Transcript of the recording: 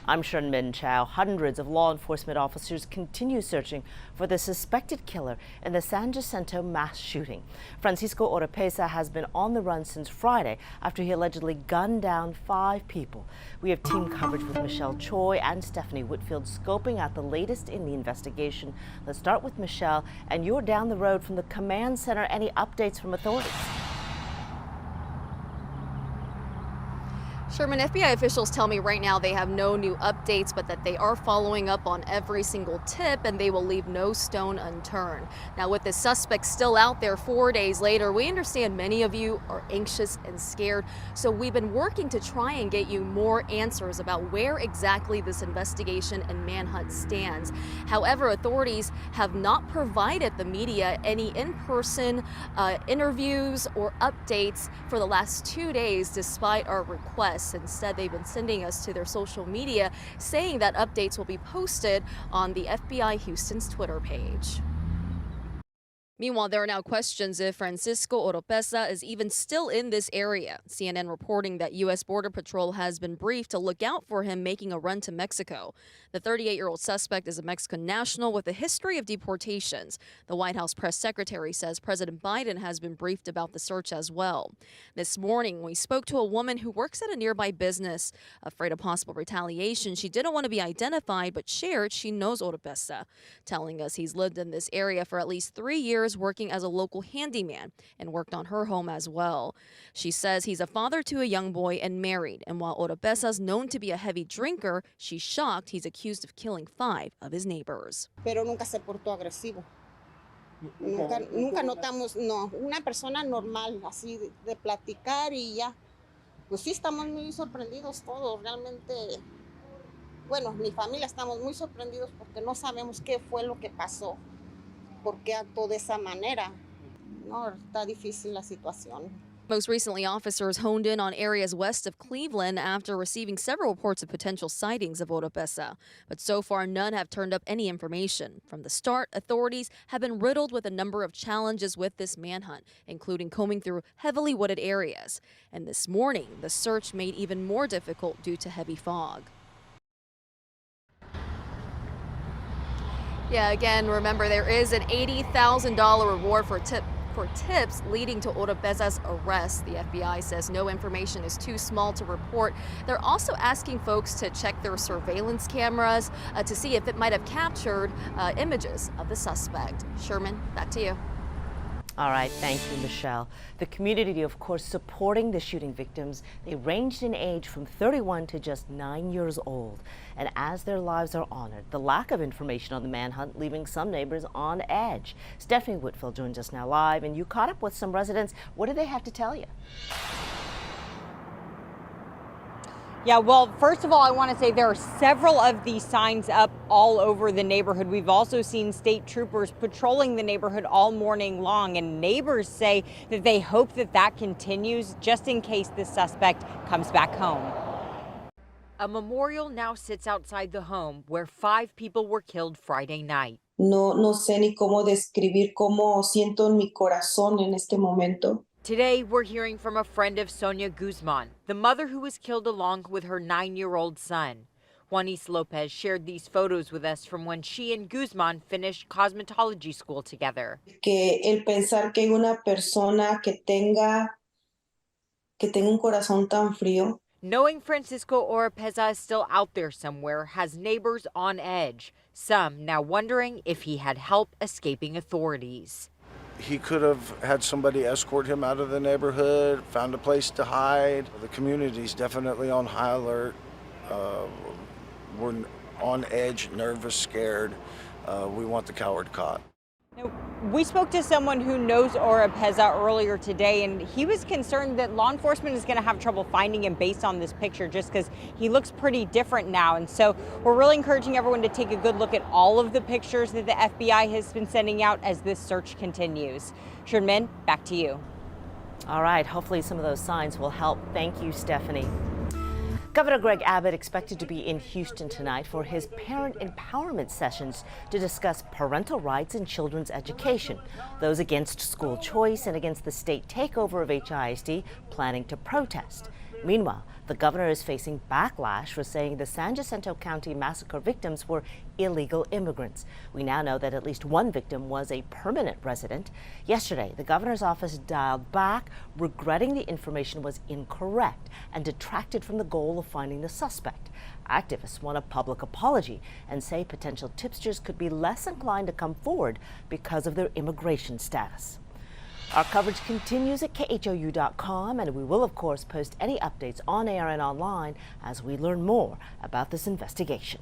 I'm Michelle Choi. Hundreds of law enforcement officers continue searching for the suspected killer in the San Jacinto mass shooting. Francisco Oropesa has been on the run since Friday after he allegedly gunned down 5 people. We have team coverage with Michelle Choi and Stephanie Whitfield scoping out the latest in the investigation. Let's start with Michelle, and you're down the road from the command center. Any updates from authorities? Sherman, FBI officials tell me right now they have no new updates, but that they are following up on every single tip and they will leave no stone unturned. Now, with the suspect still out there 4 days later, we understand many of you are anxious and scared. So we've been working to try and get you more answers about where exactly this investigation and manhunt stands. However, authorities have not provided the media any in-person interviews or updates for the last 2 days, despite our requests. Instead, they've been sending us to their social media saying that updates will be posted on the FBI Houston's Twitter page. Meanwhile, there are now questions if Francisco Oropesa is even still in this area. CNN reporting that U.S. Border Patrol has been briefed to look out for him making a run to Mexico. The 38-year-old suspect is a Mexican national with a history of deportations. The White House press secretary says President Biden has been briefed about the search as well. This morning, we spoke to a woman who works at a nearby business. Afraid of possible retaliation, she didn't want to be identified, but shared she knows Oropesa, telling us he's lived in this area for at least 3 years, working as a local handyman, and worked on her home as well. She says he's a father to a young boy and married, and while Oropesa's known to be a heavy drinker, she's shocked he's accused of killing 5 of his neighbors. Pero nunca se portó agresivo. Nunca notamos, no, una persona normal, así de platicar y ya. Pues sí, estamos muy sorprendidos todos, realmente. Bueno, mi familia estamos muy sorprendidos porque no sabemos qué fue lo que pasó. ¿Por qué actuó de esa manera? No, está difícil la situación. Most recently, officers honed in on areas west of Cleveland after receiving several reports of potential sightings of Oropesa. But so far, none have turned up any information. From the start, authorities have been riddled with a number of challenges with this manhunt, including combing through heavily wooded areas. And this morning, the search made even more difficult due to heavy fog. Yeah, again, remember there is an $80,000 reward for tips leading to Oropesa's arrest. The FBI says no information is too small to report. They're also asking folks to check their surveillance cameras to see if it might have captured images of the suspect. Sherman, back to you. All right, thank you, Michelle. The community, of course, supporting the shooting victims. They ranged in age from 31 to just 9 years old. And as their lives are honored, the lack of information on the manhunt leaving some neighbors on edge. Stephanie Whitfield joins us now live, and you caught up with some residents. What do they have to tell you? Yeah, well, first of all, I want to say there are several of these signs up all over the neighborhood. We've also seen state troopers patrolling the neighborhood all morning long, and neighbors say that they hope that that continues just in case the suspect comes back home. A memorial now sits outside the home where 5 people were killed Friday night. No sé ni cómo describir cómo siento en mi corazón en este momento. Today, we're hearing from a friend of Sonia Guzman, the mother who was killed along with her 9-year-old son. Juanice Lopez shared these photos with us from when she and Guzman finished cosmetology school together. Que el pensar que hay una persona que tenga un corazón tan frío. Knowing Francisco Oropesa is still out there somewhere has neighbors on edge, some now wondering if he had help escaping authorities. He could have had somebody escort him out of the neighborhood, found a place to hide. The community's definitely on high alert. We're on edge, nervous, scared. We want the coward caught. Now, we spoke to someone who knows Oropesa earlier today, and he was concerned that law enforcement is going to have trouble finding him based on this picture just because he looks pretty different now. And so we're really encouraging everyone to take a good look at all of the pictures that the FBI has been sending out as this search continues. Sherman, back to you. All right, hopefully some of those signs will help. Thank you, Stephanie. Governor Greg Abbott expected to be in Houston tonight for his parent empowerment sessions to discuss parental rights in children's education. Those against school choice and against the state takeover of HISD planning to protest. Meanwhile, the governor is facing backlash for saying the San Jacinto County massacre victims were illegal immigrants. We now know that at least one victim was a permanent resident. Yesterday, the governor's office dialed back, regretting the information was incorrect and detracted from the goal of finding the suspect. Activists want a public apology and say potential tipsters could be less inclined to come forward because of their immigration status. Our coverage continues at KHOU.com, and we will, of course, post any updates on air and online as we learn more about this investigation.